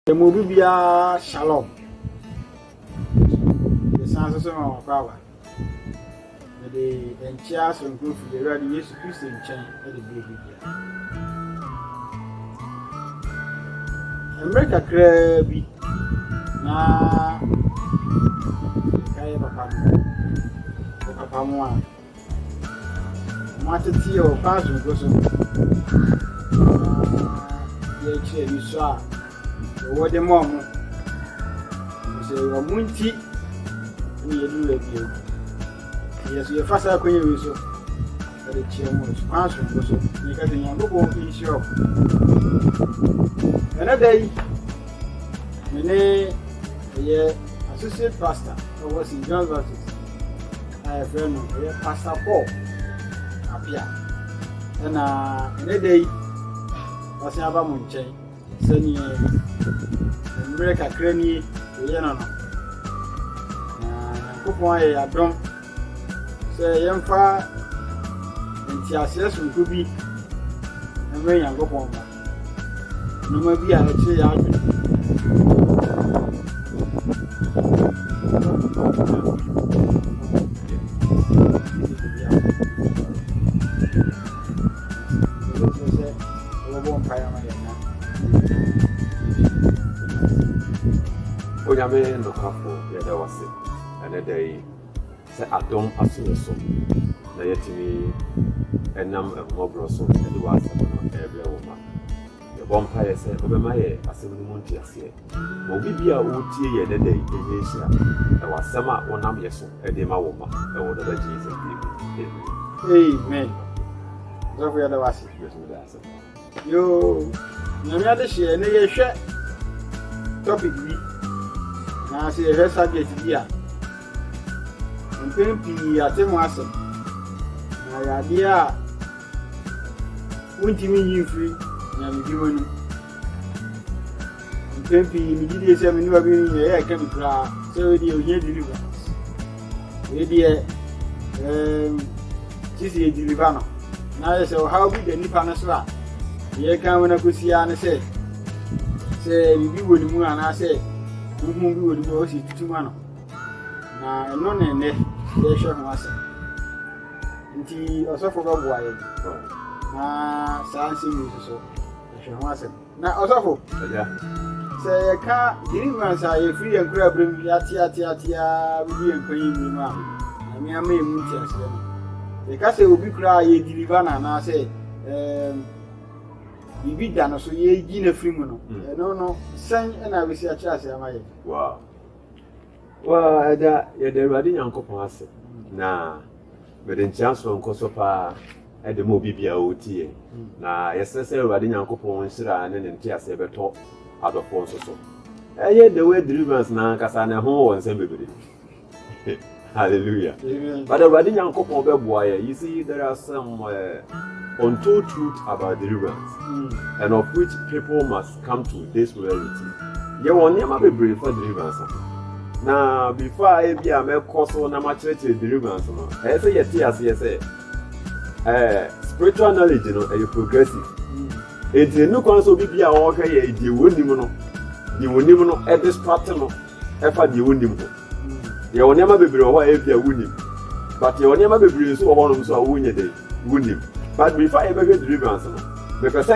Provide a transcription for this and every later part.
The Mobibia Shalom. The Sans of Power. The Enchias and Group of the Radius Christian chain at the baby. America Crabby. Na Kaya Papa Moa. Matty or Passion goes on. You saw. What the mom say, a munti, and you do it. Yes, you're faster when you so. But it's your most passion, because in your book is shop. Another day, my name, associate pastor, I was in John Baptist. I have a friend, Pastor Paul, up here. And another day, was about Munchain. Seni America kreni yeno no na kupon ye adom se yemfa nti asesu nkubi enwe yankopon ba no ma bi a eche ya adwe Onyame no kafo yeda wase aneda yi se adom aso so na yetimi enam emobro so ede wase no ebe wo ma ye bompa ye se obema ye asem no monti ase mo bibia wo tie ye deda yi ye hia e wasem a wonam ye so ede ma wo ma e wo dada Jesus amen so for yeda wase yo nyame ade hye ne ye hwe topic bi na se ye subject bi a mpempi atemu asem na ya dia untimi yimfiri na mi bi wonu mpempi mi di ese mi ni ba bi ni ye ka mi kra se we di oye deliver we di tisi e deliver no na ye se how be the nipa no so a ye kan wona kosia ne se mi bi wonu mu ana se bi wodi mo si tutuma no na eno ne ne ye hwe ho ase nti osofo ba bua ye na sansi mi so hwe ho ase na osofo ya se ye ka deliverance a ye free and crab brim ya tia bi en kwan yi ma na mi ama e mu ti ase no ye ka se obi kura ye deliver na se bibi da no so ye gi na free mu no no sen na be si a cha ase amaye wow ada ye de radi nyankopon ase na bede nchiaso nkoso pa ede mo bibia otie na yesese radi nyankopon nsira ne nti ase beto adofo nso so eye the way deliverance na kasa na ho won sem bebere hallelujah but radi nyankopon be boa ye you see there are some untold truth about deliverance and of which people must come to this reality. You want never be brave for deliverance. Now, before I be a make course on a church deliverance, I say yes, spiritual knowledge, you know, are progressive. It's a new console be a walker, you wouldn't even know at this pattern effort you wouldn't know. You will never be brave or if you wouldn't, but you will never be brave so one of them so win a day, wouldn't. But before I ever get deliverance, because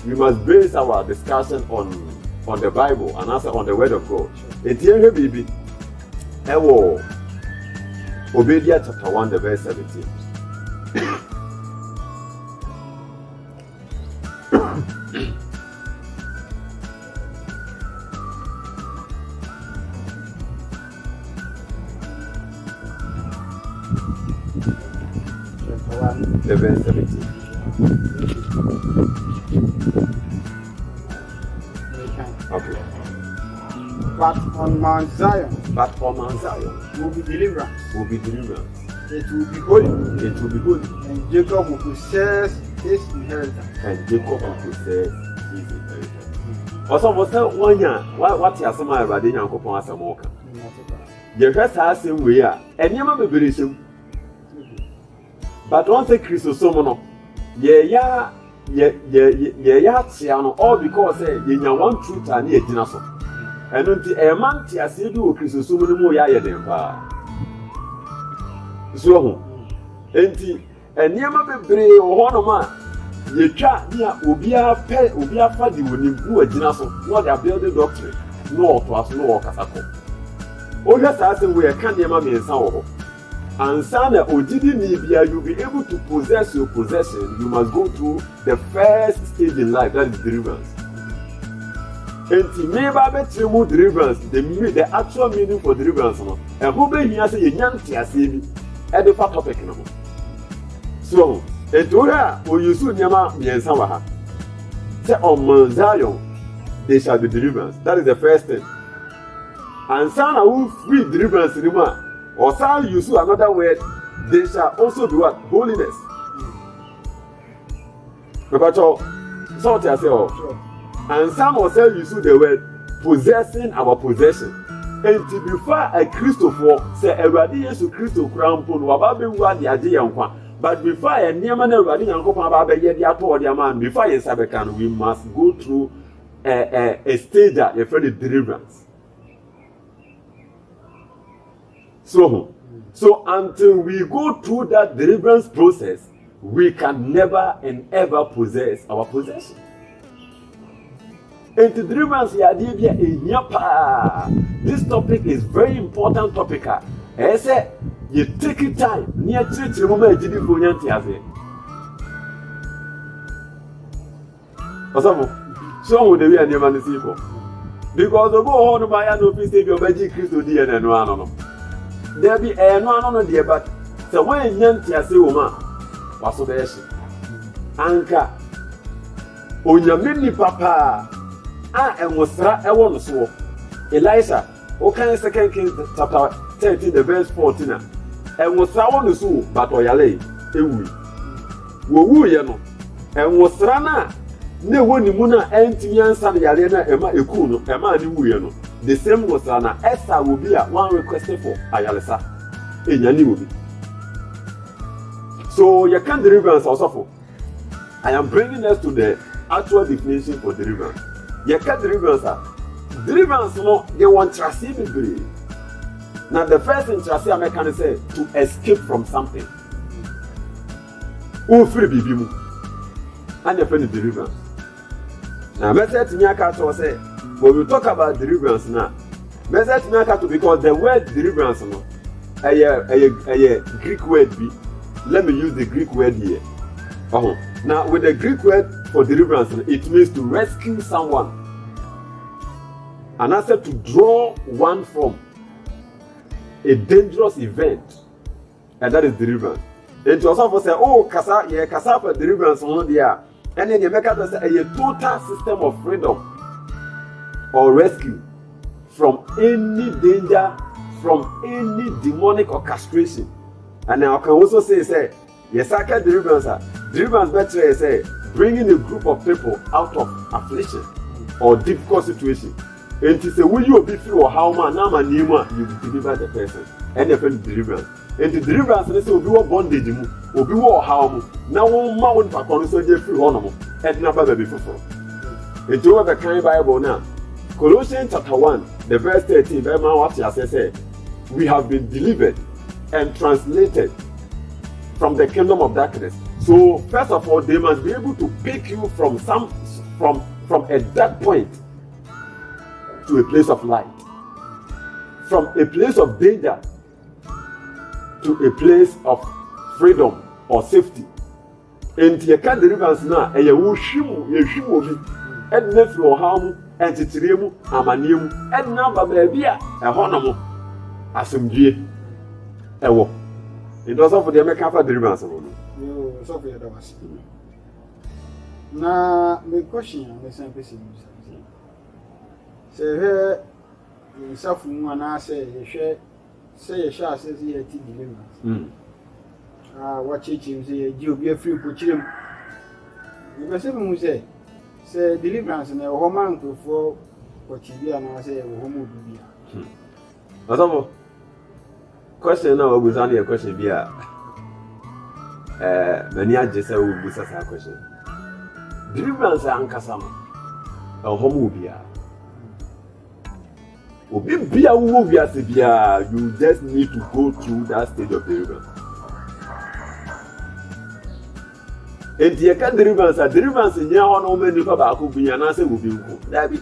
we must base our discussion on the Bible and also on the Word of God. It's here, baby. Obadiah chapter 1, the verse 17. The verse 17. Okay. But on Mount Zion will be deliverance. It will be holy. And Jacob will possess his inheritance. Also, what's that 1 year? What you are some about the young couple as a mocker? Your first house in we are, and you may be so. But once a Christosomon, yeah, yɛatea all because yɛnya one truth a ne yɛgyina so ɛno nti ɛma nteaseɛ bi wɔ kristosom no mu yɛayɛ den paa so ho enti nneɛma bebree wɔ hɔnom a yɛtwa ne a obiara fa de wɔ nim ne wagyina so na ɔde abuild doctrine na ɔtoa so na ɔkasa kɔ wohwɛ saa sɛ wo yɛka nneɛma mmiɛnsa wɔ hɔ ansa na ogyidi ni bia you be able to possess your possession you must go through the first stage in life, that is deliverance. Enti meba betire mu deliverance, the actual meaning for deliverance no ɛho behia sɛ yɛnya nteaseɛ bi ɛde fa topic no ho so ɛtore a oyusu nneɛma mmiɛnsa wɔ ha sɛ on Zion they shall be deliverance, that is the first thing. Ansa na wo free deliverance ni mu a ɔsan use another word, they shall also be what? Holiness. Because so what I say, and some also use the word possessing our possession. And to be far a Christopher say everybody is to Christo crown pon wababe wa the idea nkwa. But before a near man everybody yankopon ababe ye dia to the man before you sabekan we must go through a stage that you feel the deliverance. So until we go through that deliverance process, we can never and ever possess our possession. And the deliverance, this topic is very important topic. I say, you take it time. Near church, you moment did for your so would be a new man because the go on by an office, your magic Christo DNA and no. There be no dear, but the way Yantia woman was so there. Anka on your mini papa, and was I want to so Elisha, okay, 2 Kings chapter 13, the verse 14, and was I want to so, but Oyale, woo, you know, and was Rana, no one muna anti-yan san Yalena, Emma Ekuno, Emma, you know. The same was Rana. Esther will be one requested for Ayalesa. Enyani will be. So you can't deliverance also for. I am bringing us to the actual definition for deliverance. You can't deliverance. Deliverance, no, they want to receive it. Now the first thing I can say to escape from something. Who free bibimu? And you find deliverance. Now message me I say. When we talk about deliverance now, message me because the word deliverance no, a Greek word be. Let me use the Greek word here. Now with the Greek word for deliverance, it means to rescue someone, and also to draw one from a dangerous event, and that is deliverance. And to also say, oh, kasa for deliverance on there, and then you make us a total system of freedom or rescue from any danger, from any demonic orchestration. And I can also say, yes, I can deliverance. Deliverance better say bringing a group of people out of affliction or difficult situation. And to say, will you be free or how man, you deliver the person and the deliverance. And the deliverance, they say, will be what bondage, will be what how now one mountain for connoisseur free honor and never be before. And you have a kind Bible now. Colossians chapter 1, the verse 13, we have been delivered and translated from the kingdom of darkness. So first of all, they must be able to pick you from a dark point to a place of light, from a place of danger to a place of freedom or safety. And you can't deliverance now, and you will be and never for harm. And to Trimu, Amanium, and number baby, a honomo, Assembly. It was all for the American for deliverance. You suffer the was. Now, the question, the same person. Say, here, in suffering, when I say, you shall say, deliverance. What teaching say, you be a free putchim. You must even say. Say deliverance na woman for Portuguese and say woman be. Asamo. Question now we answer your question be many aje say we busa sa question. deliverance ankasa no ɛhɔ mu bia obi bia wo bia se bia you just need to go through that stage of deliverance. Enti ye ka deliverance nya ho no mani fa ba ko bunya na se obi nko da bi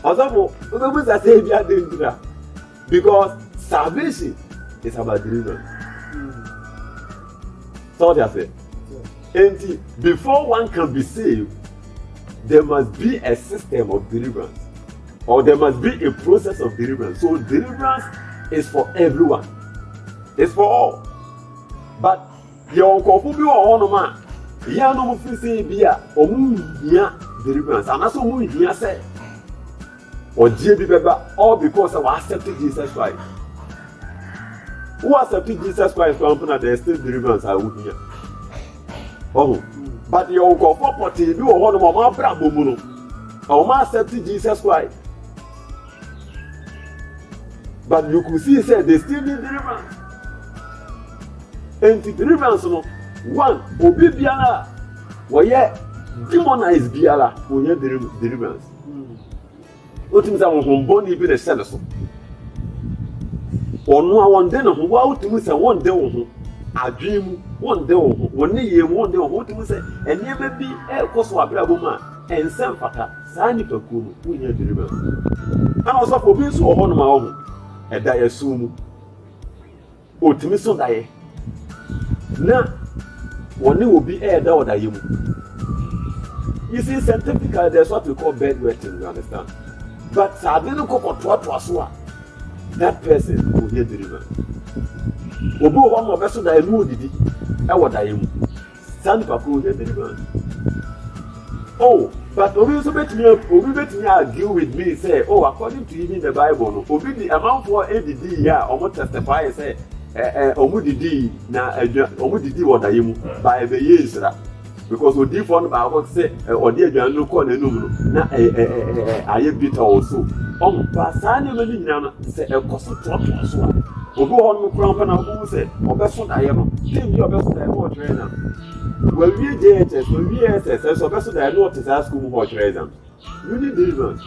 osofo obi sa say bia dendura because salvation is about deliverance. So that's it. And before one can be saved, there must be a system of deliverance, or there must be a process of deliverance. So deliverance is for everyone. It's for all. But your uncle be on man. Ya no mo fi say bia omu hia deliverance. And also omu hia say or je bi beba all because of accepting Jesus Christ. Who accepted Jesus Christ for there is still deliverance I would hear. Oh, but your uncle for party do one of my bravo muno. Or ma accepted Jesus Christ. But you could see said they still need deliverance. And the deliverance no one obi biara woye demonize biara woye deliverance. Otim say won boni bi the sell so. Onu a won de no ho wa otim say won de wo ho adwen mu won de wo ho won ye mu won de wo ho otim say enema bi e koso abrabo ma ensem fata saa ni pakuo mu woye deliverance. Ana so for bi so ho no ma wo e da yesu mu otim so da ye na woni obi e da oda ye mu. You see, scientifically there's what we call bedwetting, you understand? But sadino kokotoa so that person will hear deliverance. Obi o mo beso da emu odidi e wo da emu. Stand for will hear deliverance. Oh, but obi so betimi argue with me say, oh, according to even the Bible no, obi the amount for ADD ya omo testify say omo didi na omo didi wo da emu by the years that because we did for about say or the aduan no call enum no na aye bitter also pasa ni mani nyina say e koso trot so obi ho no kran na obi say obeso da ye no dem bi obeso da ye no trainer we JHS we SS so obeso da ye no tesa school ho trainer you need deliverance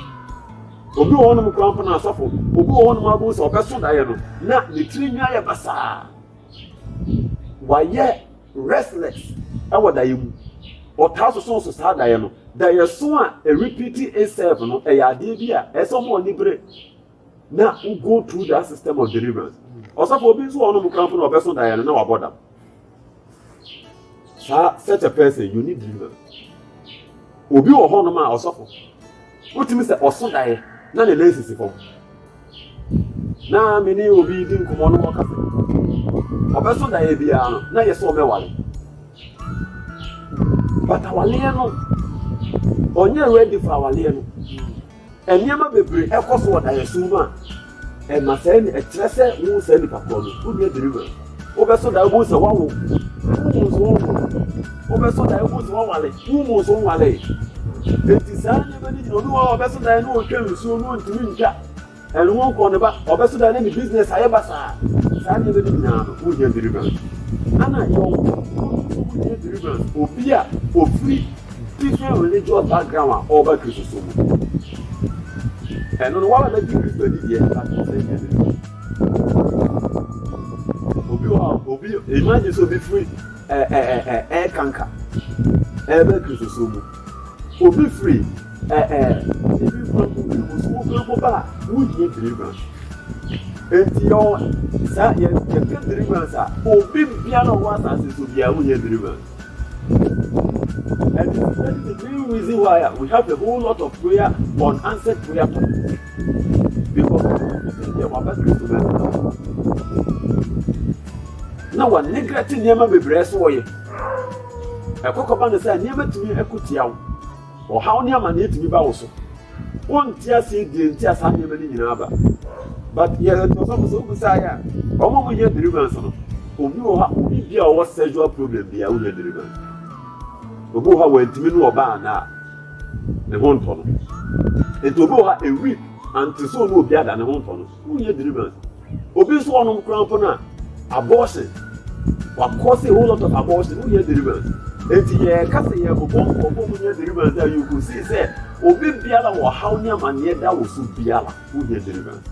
obi ho no kran na asafo obi ho no abu say obeso da ye no na ni tiri nwa ye basa why restless awo da ye mu or taso so start da ye no da ye so a repeat itself no e ya de bia e so mo libre na we go through that system of deliverance also for being so on mo kran no person da ye no na wa boda such a person you need deliverance obi wo ho no ma osofo utimi se oso da ye na le lazy form na me ni obi di nkomo no mo ka se obeso da ye bia no na ye so me wale. But our no onye ready for our no eniema bebre ekoso wada yesu no a ma say ni etrese wo say ni papa no wo dey deliver obeso da wo say wawo obeso da wo say wale wo so wale enti sa ni be ni no obeso da no otwa nsu no ntimi nja enu won ko ne ba obeso da ni business aye basa sa ni be ni na wo dey deliver ana yo deliverance obia ofri different religious background or back to so and no one that you ready here that obi imagine so be free kanka back to so obi free if you want to ba we need deliverance and your sa ye get deliverance obi bia no want as so bia we need deliverance. And that is the main reason why we have a whole lot of prayer, unanswered prayer. Because we are about to now one neglecting Yama be breast way. A cocoban say never to me a cutiao, or how near my need to be also. One tear see the tear sun in Abba. But here it was almost over Saya. How we get the deliverance on? Who be our sexual problem be our deliverance. Obo ha wantimi no oba na ne ho nto no enti obo ha a week anti so no obi ada ne ho nto no wo ye deliverance obi so onom krampo na abortion wa cause a whole lot of abortion wo ye deliverance enti ye kasa ye bobon ko mu nya deliverance that you could see say obi biala wo haw ne amane da wo so biala wo nya deliverance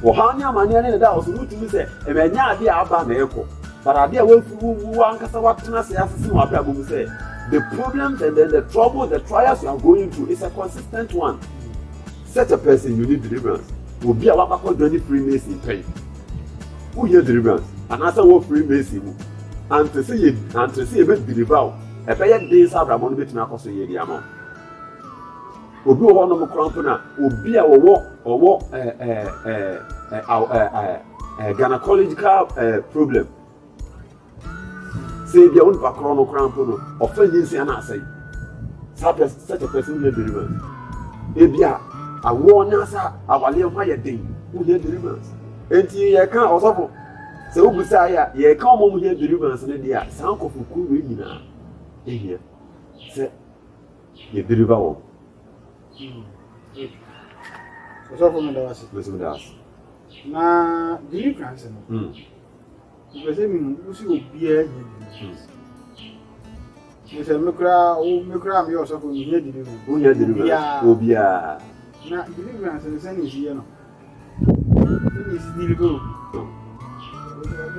wo haw ne amane ne da wo so mutumi say e be nya ade aba na eko but ade a wo fu ankasa watena say asese wo abia bo say the problems and then the trouble, the trials you are going through is a consistent one. Such a person, you need deliverance. Will be a wako journey Freemason pay. Who hear deliverance? And answer what Freemason. And to see a bit deliver. A pair days have a money bit now cost a year. Will be one of the crampona. Will be a walk gynecological problem. Say their own background or crampono, offending say, and I say, such a person will deliverance. Ebia, I warn us, I will live higher day, who hear deliverance. And ye can't also say, oh, Messiah, ye come home here deliverance, and dear, sound of Kurina. Here, say, ye deliver all. So from the last, listen to us. Now, deliverance. Because I mean, you see, beer. You say, Mukra, me also from here. Who hear deliverance? Will be a deliverance and the same is here. It's deliverable.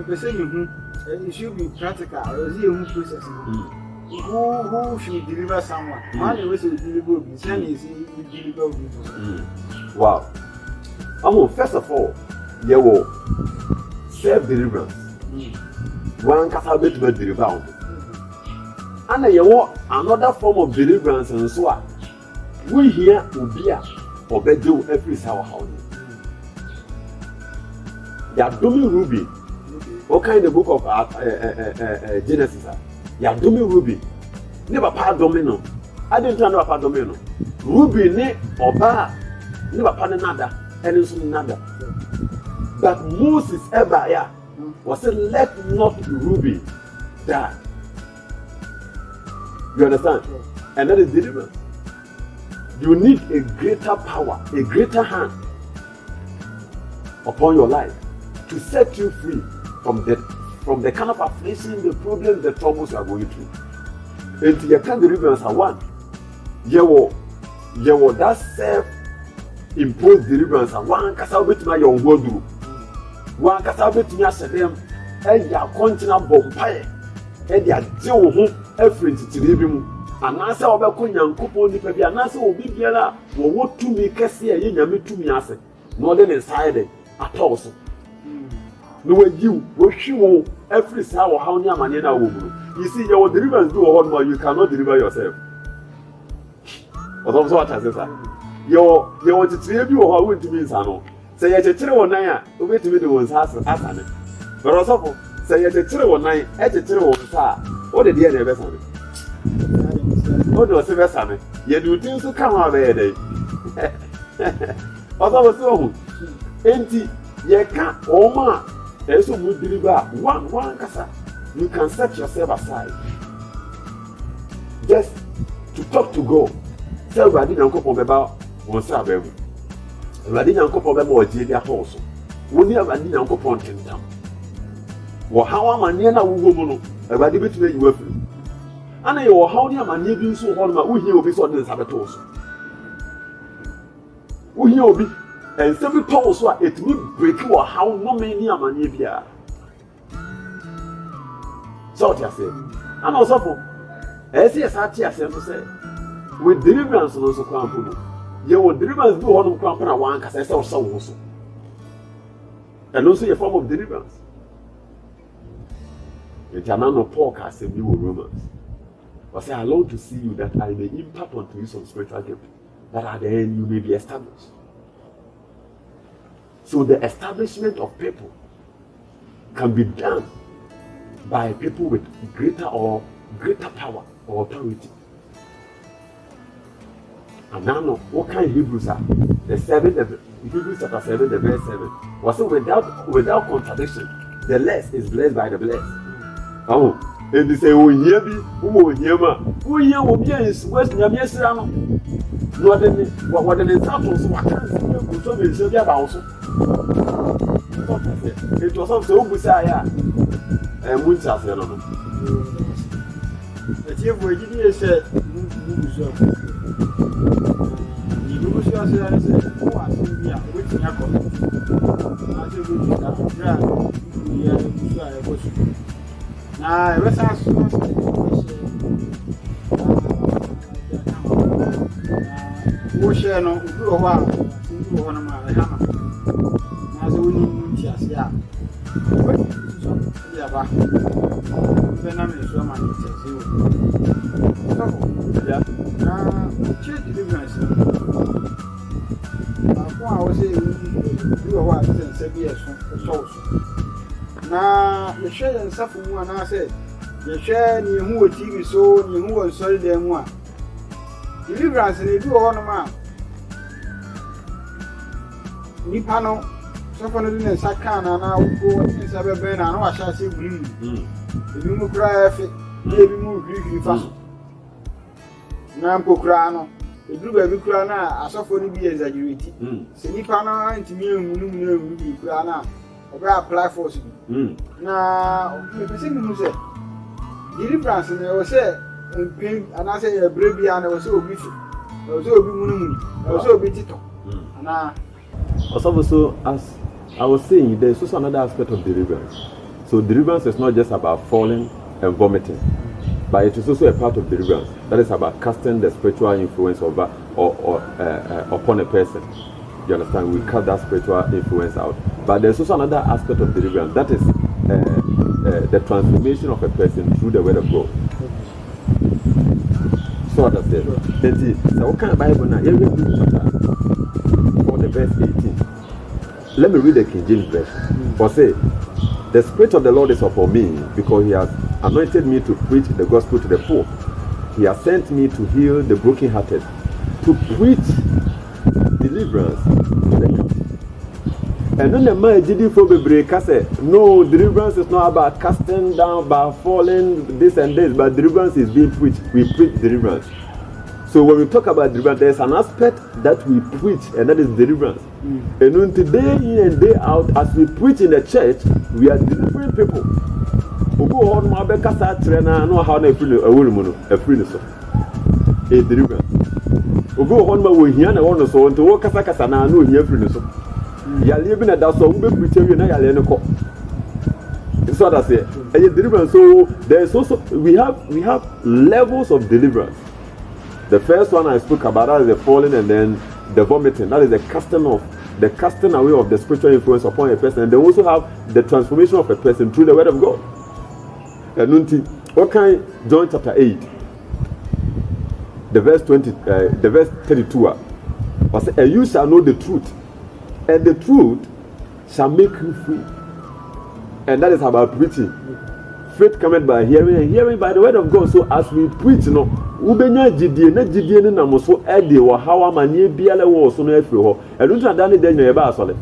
The same, it should be practical. I was here who processing. Who should deliver someone? Man, was deliverable. Send is deliverable. Wow. First of all, you will self deliverance. One can be delivered. And you want another form of deliverance, and so we here will be or bedroom every house. They are doing Ruby. What kind of book of Genesis? They are doing Ruby. Never part domino. I didn't turn up a domino. Ruby ne or bar. Never part another. And it's another. But Moses ever was said, let not Ruby die. You understand? And that is deliverance. You need a greater power, a greater hand upon your life to set you free from the kind of affliction, the problems, the troubles you are going through. And you can deliverance are one. You will that self-imposed deliverance and one can salvage my young world. One can salvage me as them, and you are continent bombay, and you are deal home every to live him. And answer about Kunyan Kupo, and answer will be here. What to me, Cassie, and me to me as it, more than inside it at all. No way you will show every hour how near Manana woman. You see, your deliverance do a lot more, you cannot deliver yourself. But also, what I said, you want to tell you how it means, I know. Say, at a terrible night, wait to me the one's house, but also say, at a terrible night, at a terrible star. What did the end of it? What was the best? You do things to come out there. Although so empty, you can't, oh man, there's so good deliver one casa. You can set yourself aside just to talk to God. Tell God, I didn't go about one Sabbath. I didn't go about more Jada also. We never didn't go upon them. Well, how am I near now? I did it you were free. And I know how near my neighbors so on my will be so this Sabbath. We will be and several toes it will break you how no many are my neighbor. So I say, and also for as yes, I to say, with deliverance also come. You will deliverance do one of one because I saw so also. And also a form of deliverance. The German of Paul has a new Romans. Was I allowed to see you that I may impart onto you some spiritual gift, that at the end you may be established. So the establishment of people can be done by people with greater power or authority. And now, what kind of Hebrews are? Hebrews chapter 7, the verse 7. Was it without contradiction? The less is blessed by the blessed. Oh, and they say, oh, here be, who here, who here will be in West Yamiasano. No, then what an example, so I can't see you also. It was also Messiah and Winchester. Eti efu ejidi ese bubu so. Ni bubu so ase ase o asin bia wetin yakọ. Na se bubu ta bra ni ya bubu so aye bosu. Na ebe sa so wo share no obi wo a obi wo na ma hama. Na se woni nti ase a. So ya ba. Na me so ma ni tese wo. Ya. Na church deliverance. Ako a wo se you wo a se bi eso. Na ye hwe nsafo mu ana se ye hwe ni hu wo TV so ni hu wo nsori dem mu a. Deliverance ni bi wo no ma. Ni pano so for no din saka na wo ni se be na wa sha se guri mu. Ebi mu kura efe, ebi mu hwihwi fa so. Na mpokura no, eduru ba bi kura na asofo ni bi exaggerate. Se nipa no antimi ehunu bi kura na obi apply for so. Na me pese mi mu se deliverance ne o se mpin ana se e brebi ana o se obi fi. O se obi munu. O se obi tito. Ana also as I was saying, there is also another aspect of deliverance. So deliverance is not just about falling and vomiting, but it is also a part of deliverance. That is about casting the spiritual influence over or upon a person. You understand? We cast that spiritual influence out. But there's also another aspect of deliverance. That is the transformation of a person through the word of God. So understand? So what kind of Bible now? Here we for the verse 18. Let me read the King James version. For say, the Spirit of the Lord is upon me, because He has anointed me to preach the gospel to the poor. He has sent me to heal the brokenhearted, to preach deliverance to the captive. And then the man did for the break. I said, no, deliverance is not about casting down, about falling, this and this, but deliverance is being preached. We preach deliverance. So when we talk about deliverance, there's an aspect that we preach, and that is deliverance. And then today in and day out, as we preach in the church, we are delivering people. Who go on my back, I know how to feel a woman, a free so. A deliverance. Who go on my way here and on so to walk as I know here free so. You are living at that so we preach you and I learn a cop. So that's it. A deliverance. So there's also we have levels of deliverance. The first one I spoke about that is the falling and then the vomiting. That is the casting away of the spiritual influence upon a person. And they also have the transformation of a person through the word of God. And okay, John chapter 8, the verse 32. And you shall know the truth, and the truth shall make you free. And that is about preaching. Faith cometh by hearing, and hearing by the word of God. So as we preach, ubenya jidie na jidie ne nam so ede wo hawa manye biale wo so no afiri ho edu nta dan de nyo e ba asole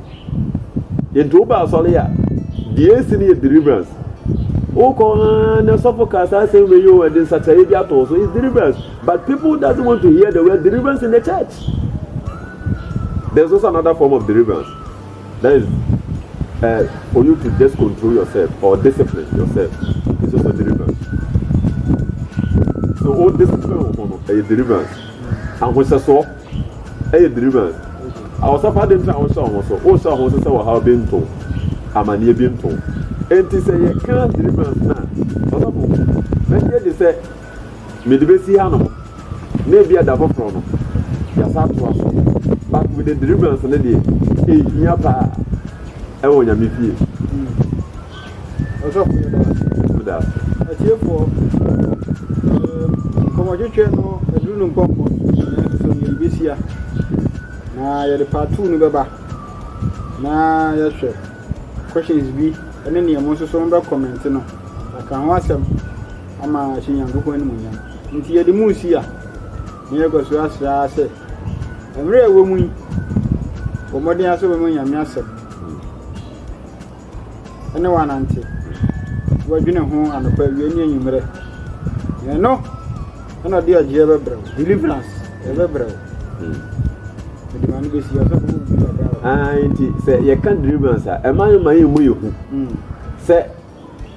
yento ba asole ya die esi ne deliverance o ko na suffoca say we yo and satai bi ato so is deliverance, but people doesn't want to hear the word deliverance in the church. There's also another form of deliverance, that is for you to just control yourself or discipline yourself. It's also deliverance. So all discipline is deliverance. And when so is deliverance. I was a part of the also how being told. I'm a near being told. And to say you can't deliverance now. When they say, Medibesi animal, maybe a double from yes, but with the deliverance and the Yapa, I want to meet you. Also, I cheer for Comodino, a Bruno Pompo, from Ibicia. Now, you're the part 2 Nubaba. Now, yes, sir. Questions be, and then you're most of commenting. I can ask them. I'm a senior woman. Into the moose here. Near goes to us, I said. I'm real woman. For more than a woman, I'm yourself. And no one auntie. We're doing home and a pair of union. You know, and a dear Java Brow. Deliverance, ever brow. The man is your say, you can't deliverance. Am I my you? Say,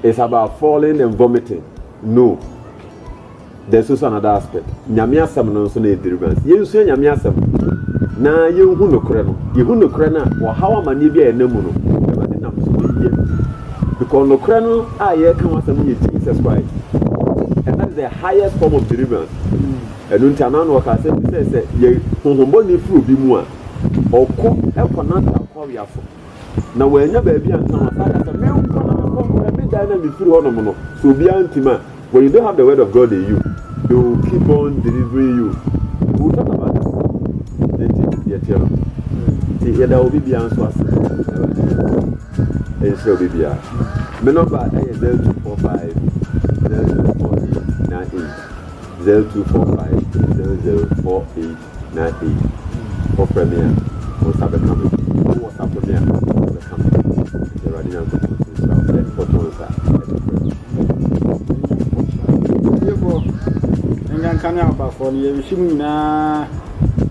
it's about falling and vomiting. No. there's also another aspect. Nyame asem no so na deliverance. Yensu nyame asem. Na yehu no kore no. Yehu no kore na wo hawa mane bia enamu no. Ewade nam so ye. Because no kore no a ye kan asem ye Jesus Christ. And that is the highest form of deliverance. And until now, I say, ye honhombo fru bi mu a oko ekonanta akwa wiafo. Na we nya ba bia ntan asa me nko me da na me fru hono no. So bia ntima, when you don't have the word of God in you, they will keep on delivering you. We'll talk about it. Yet, you know, be beyond us. And so be beyond. My number is 0245 004898. 0245 004898. For Premier, what's up coming? What's up for me? What's coming? The Radiant and can about for you, wishing na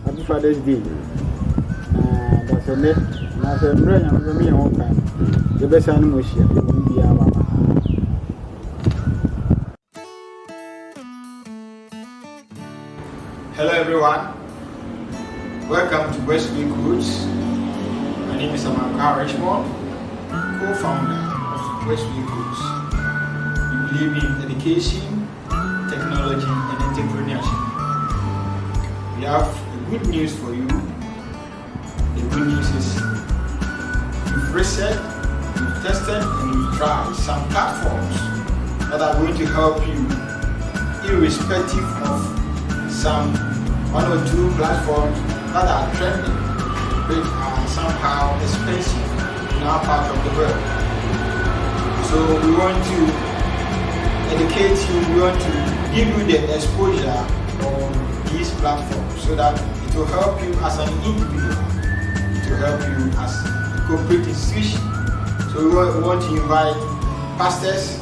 Happy Father's Day. That's a net, and I said, Brian, I'm going to be on time. The best animal here will be our. Hello, everyone. Welcome to Westwick Roots. My name is Amanka Richmond, co-founder of Westwick Roots. We believe in education, technology, and entrepreneurship. We have good news for you. The good news is we've researched, we've tested, and we've tried some platforms that are going to help you, irrespective of some one or two platforms that are trending, which are somehow expensive in our part of the world. So we want to educate you, we want to give you the exposure on these platforms so that it will help you as an individual, it will help you as a corporate institution. So we want to invite pastors,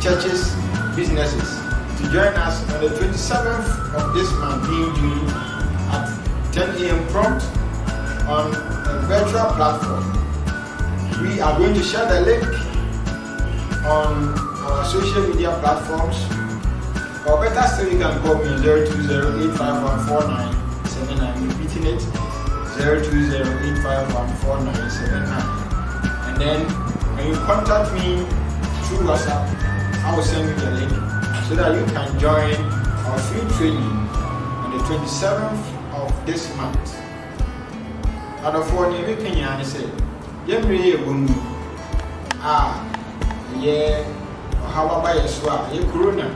churches, businesses to join us on the 27th of this month, being June, at 10 a.m. prompt on a virtual platform. We are going to share the link on our social media platforms, or better still, you can call me 020-851-4979. Repeating it, 020-851-4979. And then when you contact me through WhatsApp, I will send you the link so that you can join our free training on the 27th of this month. Out of one, you can say, "Yemri Bungu, yeah, how about Yeswa, ye Corona,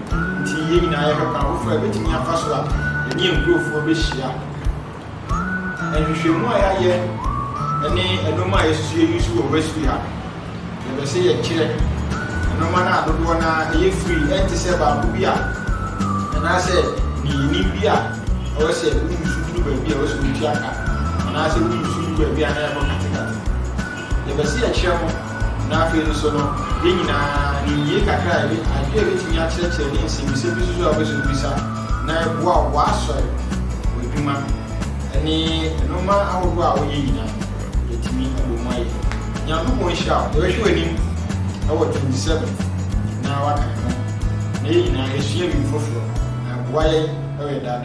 T. I have a for everything you have first one, the new group for this year. And you should know I and no more is used to West we have. Never say a chair. No man, I don't want to free and to say about Bubia. And I said, Nibia, I said, we should do baby, I was with Jaka. And I said, we should do baby, and I have a cat. Never see a chair. Now, feel so no, being a Yaka, I gave it to me at church and see, we said, this is always a visa. Now, wow, was sorry with you, man. And no man, I will go away. Get me a woman. Young woman shout, you're showing him. Our 27th. Now I can know. Nay, I assume you for why that